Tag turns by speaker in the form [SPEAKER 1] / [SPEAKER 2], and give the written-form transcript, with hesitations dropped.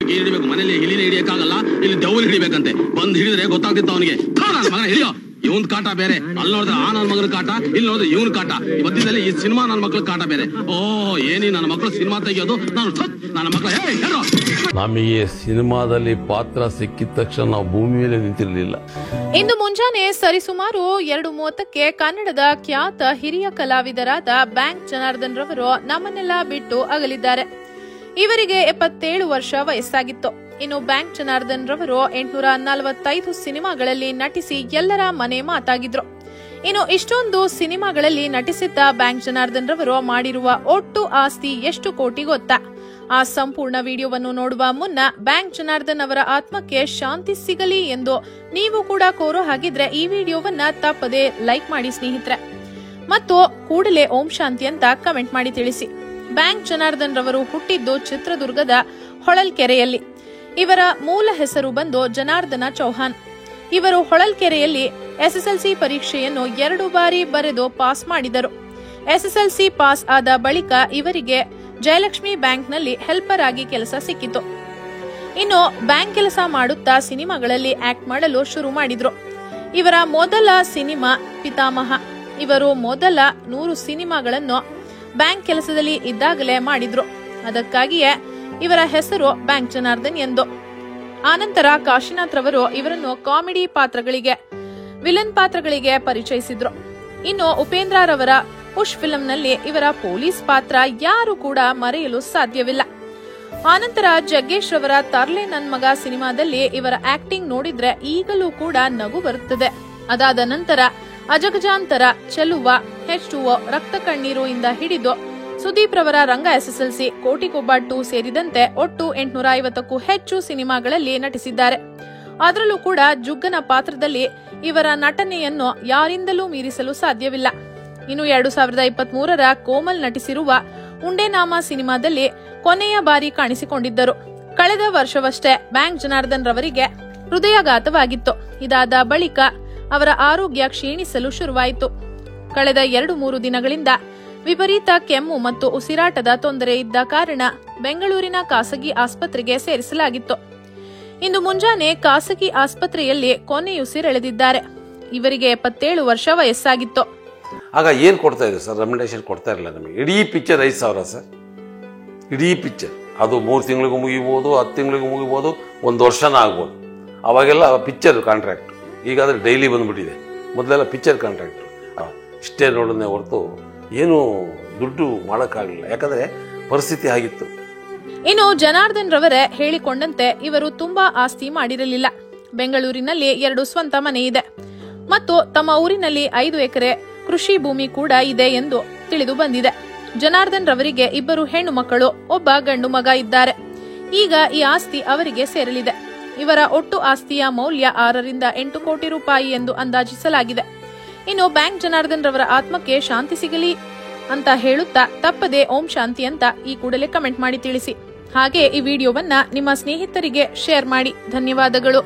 [SPEAKER 1] ಹಿಡಿಬೇಕು ಏನ್ ಹಿಡಿಬೇಕು ಮನೇಲಿ ಹಿಲಿನ ಹಿಡಿಯಕ್ಕಾಗಲ್ಲ ಇಲ್ಲಿ ದೌಲ್ ಹಿಡಿಬೇಕಂತೆ ಬಂದ್ ಹಿಡಿದ್ರೆ ಗೊತ್ತಾಗ್ತಿತ್ತು ಅವನಿಗೆ ಮಗ ಹಿಡಿಯೋ ಇವನ್ ಕಾಟ ಬೇರೆ ಅಲ್ಲಿ ನೋಡಿದ್ರೆ ಆ ನನ್ನ ಮಗನ ಕಾಟ ಇಲ್ಲಿ ನೋಡಿದ್ರೆ ಇವನ್ ಕಾಟ ಮಧ್ಯದಲ್ಲಿ ಈ ಸಿನಿಮಾ ನನ್ನ ಮಕ್ಳ ಕಾಟ ಬೇರೆ ಏನಿ ನನ್ನ ಮಕ್ಳು ಸಿನಿಮಾ ತೆಗಿಯೋದು ನಾನು ನನ್ನ ಮಕ್ಳು
[SPEAKER 2] ನಮಗೆ ಸಿನಿಮಾದಲ್ಲಿ ಪಾತ್ರ ಸಿಕ್ಕಿದ ತಕ್ಷಣ ನಾವು ಭೂಮಿ ಮೇಲೆ ನಿಂತಿರಲಿಲ್ಲ.
[SPEAKER 3] ಇಂದು ಮುಂಜಾನೆ ಸರಿಸುಮಾರು 2:30ಕ್ಕೆ ಕನ್ನಡದ ಖ್ಯಾತ ಹಿರಿಯ ಕಲಾವಿದರಾದ ಬ್ಯಾಂಕ್ ಜನಾರ್ದನ್ ರವರು ನಮ್ಮನ್ನೆಲ್ಲ ಬಿಟ್ಟು ಅಗಲಿದ್ದಾರೆ. ಇವರಿಗೆ 77 ವರ್ಷ ವಯಸ್ಸಾಗಿತ್ತು. ಇನ್ನು ಬ್ಯಾಂಕ್ ಜನಾರ್ದನ್ ರವರು 845 ಸಿನಿಮಾಗಳಲ್ಲಿ ನಟಿಸಿ ಎಲ್ಲರ ಮನೆ ಮಾತಾಗಿದ್ರು. ಇನ್ನು ಇಷ್ಟೊಂದು ಸಿನಿಮಾಗಳಲ್ಲಿ ನಟಿಸಿದ್ದ ಬ್ಯಾಂಕ್ ಜನಾರ್ದನ್ ರವರು ಮಾಡಿರುವ ಒಟ್ಟು ಆಸ್ತಿ ಎಷ್ಟು ಕೋಟಿ ಗೊತ್ತಾ? ಆ ಸಂಪೂರ್ಣ ವಿಡಿಯೋವನ್ನು ನೋಡುವ ಮುನ್ನ ಬ್ಯಾಂಕ್ ಜನಾರ್ದನ್ ಅವರ ಆತ್ಮಕ್ಕೆ ಶಾಂತಿ ಸಿಗಲಿ ಎಂದು ನೀವು ಕೂಡ ಕೋರೋ ಹಾಗಿದ್ರೆ ಈ ವಿಡಿಯೋವನ್ನ ತಪ್ಪದೆ ಲೈಕ್ ಮಾಡಿ ಸ್ನೇಹಿತರೆ, ಮತ್ತು ಕೂಡಲೇ ಓಂ ಶಾಂತಿ ಅಂತ ಕಮೆಂಟ್ ಮಾಡಿ ತಿಳಿಸಿ. ಬ್ಯಾಂಕ್ ಜನಾರ್ದನ್ ರವರು ಹುಟ್ಟಿದ್ದು ಚಿತ್ರದುರ್ಗದ ಹೊಳಲ್ಕೆರೆಯಲ್ಲಿ. ಇವರ ಮೂಲ ಹೆಸರು ಬಂದು ಜನಾರ್ದನ ಚೌಹಾನ್. ಇವರು ಹೊಳಲ್ಕೆರೆಯಲ್ಲಿ ಎಸ್ಎಸ್ಎಲ್ಸಿ ಪರೀಕ್ಷೆಯನ್ನು 2 ಬಾರಿ ಬರೆದು ಪಾಸ್ ಮಾಡಿದರು. ಎಸ್ಎಸ್ಎಲ್ಸಿ ಪಾಸ್ ಆದ ಬಳಿಕ ಇವರಿಗೆ ಜಯಲಕ್ಷ್ಮಿ ಬ್ಯಾಂಕ್ನಲ್ಲಿ ಹೆಲ್ಪರ್ ಆಗಿ ಕೆಲಸ ಸಿಕ್ಕಿತು. ಇನ್ನು ಬ್ಯಾಂಕ್ ಕೆಲಸ ಮಾಡುತ್ತಾ ಸಿನಿಮಾಗಳಲ್ಲಿ ಆಕ್ಟ್ ಮಾಡಲು ಶುರು ಮಾಡಿದ್ರು. ಇವರ ಮೊದಲ ಸಿನಿಮಾ ಪಿತಾಮಹ. ಇವರು ಮೊದಲ 100 ಸಿನಿಮಾಗಳನ್ನು ಬ್ಯಾಂಕ್ ಕೆಲಸದಲ್ಲಿ ಇದ್ದಾಗಲೇ ಮಾಡಿದ್ರು. ಅದಕ್ಕಾಗಿಯೇ ಇವರ ಹೆಸರು ಬ್ಯಾಂಕ್ ಜನಾರ್ದನ್ ಎಂದು. ಆನಂತರ ಕಾಶಿನಾಥ್ ರವರು ಇವರನ್ನು ಕಾಮಿಡಿ ಪಾತ್ರಗಳಿಗೆ, ವಿಲನ್ ಪಾತ್ರಗಳಿಗೆ ಪರಿಚಯಿಸಿದ್ರು. ಇನ್ನು ಉಪೇಂದ್ರ ರವರ ಪುಷ್ ಫಿಲ್ಮ್ನಲ್ಲಿ ಇವರ ಪೊಲೀಸ್ ಪಾತ್ರ ಯಾರು ಕೂಡ ಮರೆಯಲು ಸಾಧ್ಯವಿಲ್ಲ. ಆನಂತರ ಜಗ್ಗೇಶ್ ರವರ ತರ್ಲೆ ನನ್ ಮಗ ಸಿನಿಮಾದಲ್ಲಿ ಇವರ ಆಕ್ಟಿಂಗ್ ನೋಡಿದ್ರೆ ಈಗಲೂ ಕೂಡ ನಗು ಬರುತ್ತದೆ. ಅದಾದ ನಂತರ ಅಜಗಜಾಂತರ, ಚೆಲುವ, H2O, ರಕ್ತ ಕಣ್ಣೀರು ಇಂದ ಹಿಡಿದು ಸುದೀಪ್ ರವರ ರಂಗ SSLC, ಕೋಟಿಗೊಬ್ಬ 2 ಸೇರಿದಂತೆ ಒಟ್ಟು 850ಕ್ಕೂ ಹೆಚ್ಚು ಸಿನಿಮಾಗಳಲ್ಲಿ ನಟಿಸಿದ್ದಾರೆ. ಅದರಲ್ಲೂ ಕೂಡ ಜುಗ್ಗನ ಪಾತ್ರದಲ್ಲಿ ಇವರ ನಟನೆಯನ್ನು ಯಾರಿಂದಲೂ ಮೀರಿಸಲು ಸಾಧ್ಯವಿಲ್ಲ. ಇನ್ನು 2023ರ ಕೋಮಲ್ ನಟಿಸಿರುವ ಉಂಡೆನಾಮ ಸಿನಿಮಾದಲ್ಲಿ ಕೊನೆಯ ಬಾರಿ ಕಾಣಿಸಿಕೊಂಡಿದ್ದರು. ಕಳೆದ ವರ್ಷವಷ್ಟೇ ಬ್ಯಾಂಕ್ ಜನಾರ್ದನ್ ರವರಿಗೆ ಹೃದಯಾಘಾತವಾಗಿತ್ತು. ಇದಾದ ಬಳಿಕ ಅವರ ಆರೋಗ್ಯ ಕ್ಷೀಣಿಸಲು ಶುರುವಾಯಿತು. ಕಳೆದ 2-3 ದಿನಗಳಿಂದ ವಿಪರೀತ ಕೆಮ್ಮು ಮತ್ತು ಉಸಿರಾಟದ ತೊಂದರೆ ಇದ್ದ ಕಾರಣ ಬೆಂಗಳೂರಿನ ಖಾಸಗಿ ಆಸ್ಪತ್ರೆಗೆ ಸೇರಿಸಲಾಗಿತ್ತು. ಇಂದು ಮುಂಜಾನೆ ಖಾಸಗಿ ಆಸ್ಪತ್ರೆಯಲ್ಲಿ ಕೊನೆಯುಸಿರೆಳೆದಿದ್ದಾರೆ. ಇವರಿಗೆ 77 ವರ್ಷ ವಯಸ್ಸಾಗಿತ್ತು.
[SPEAKER 2] ಆಗ ಏನ್ ಕೊಡ್ತಾ ಇದೆ ಸರ್? ರೆಮ್ಯುನರೇಷನ್ ಕೊಡ್ತಾ ಇರಲಿಲ್ಲ ನಮಗೆ. ಇಡೀ ಪಿಕ್ಚರ್ 5,000 ಸರ್, ಇಡೀ ಪಿಕ್ಚರ್. ಅದು 3 ತಿಂಗಳಿಗೂ ಮುಗಿಬಹುದು, 10 ತಿಂಗಳಿಗೂ ಮುಗಿಬಹುದು, 1 ವರ್ಷನ ಆಗ್ಬೋದು. ಅವಾಗೆಲ್ಲ ಪಿಕ್ಚರ್ ಕಾಂಟ್ರಾಕ್ಟ್. ಈಗಾದ್ರೆ ಡೈಲಿ ಬಂದ್ಬಿಟ್ಟಿದೆ. ಮೊದಲೆಲ್ಲ ಪಿಕ್ಚರ್ ಕಾಂಟ್ರಾಕ್ಟ್. ಇಷ್ಟೇ ನೋಡೋದೇ ಹೊರತು ಏನು ದುಡ್ಡು ಮಾಡೋಕ್ಕಾಗಲಿಲ್ಲ, ಯಾಕಂದ್ರೆ ಪರಿಸ್ಥಿತಿ ಆಗಿತ್ತು.
[SPEAKER 3] ಇನ್ನು ಜನಾರ್ದನ್ ರವರೇ ಹೇಳಿಕೊಂಡಂತೆ ಇವರು ತುಂಬಾ ಆಸ್ತಿ ಮಾಡಿರಲಿಲ್ಲ. ಬೆಂಗಳೂರಿನಲ್ಲಿ 2 ಸ್ವಂತ ಮನೆ ಇದೆ ಮತ್ತು ತಮ್ಮ ಊರಿನಲ್ಲಿ 5 ಎಕರೆ ಕೃಷಿ ಭೂಮಿ ಕೂಡ ಇದೆ ಎಂದು ತಿಳಿದು ಬಂದಿದೆ. ಜನಾರ್ದನ್ ರವರಿಗೆ 2 ಹೆಣ್ಣು ಮಕ್ಕಳು, 1 ಗಂಡು ಮಗ ಇದ್ದಾರೆ. ಈಗ ಈ ಆಸ್ತಿ ಅವರಿಗೆ ಸೇರಲಿದೆ. ಇವರ ಒಟ್ಟು ಆಸ್ತಿಯ ಮೌಲ್ಯ 6 ರಿಂದ 8 ಕೋಟಿ ರೂಪಾಯಿ ಎಂದು ಅಂದಾಜಿಸಲಾಗಿದೆ. ಇನ್ನು ಬ್ಯಾಂಕ್ ಜನಾರ್ದನ್ ರವರ ಆತ್ಮಕ್ಕೆ ಶಾಂತಿ ಸಿಗಲಿ ಅಂತ ಹೇಳುತ್ತಾ ತಪ್ಪದೆ ಓಂ ಶಾಂತಿ ಅಂತ ಈ ಕೂಡಲೇ ಕಮೆಂಟ್ ಮಾಡಿ ತಿಳಿಸಿ. ಹಾಗೆ ಈ ವಿಡಿಯೋವನ್ನ ನಿಮ್ಮ ಸ್ನೇಹಿತರಿಗೆ ಶೇರ್ ಮಾಡಿ. ಧನ್ಯವಾದಗಳು.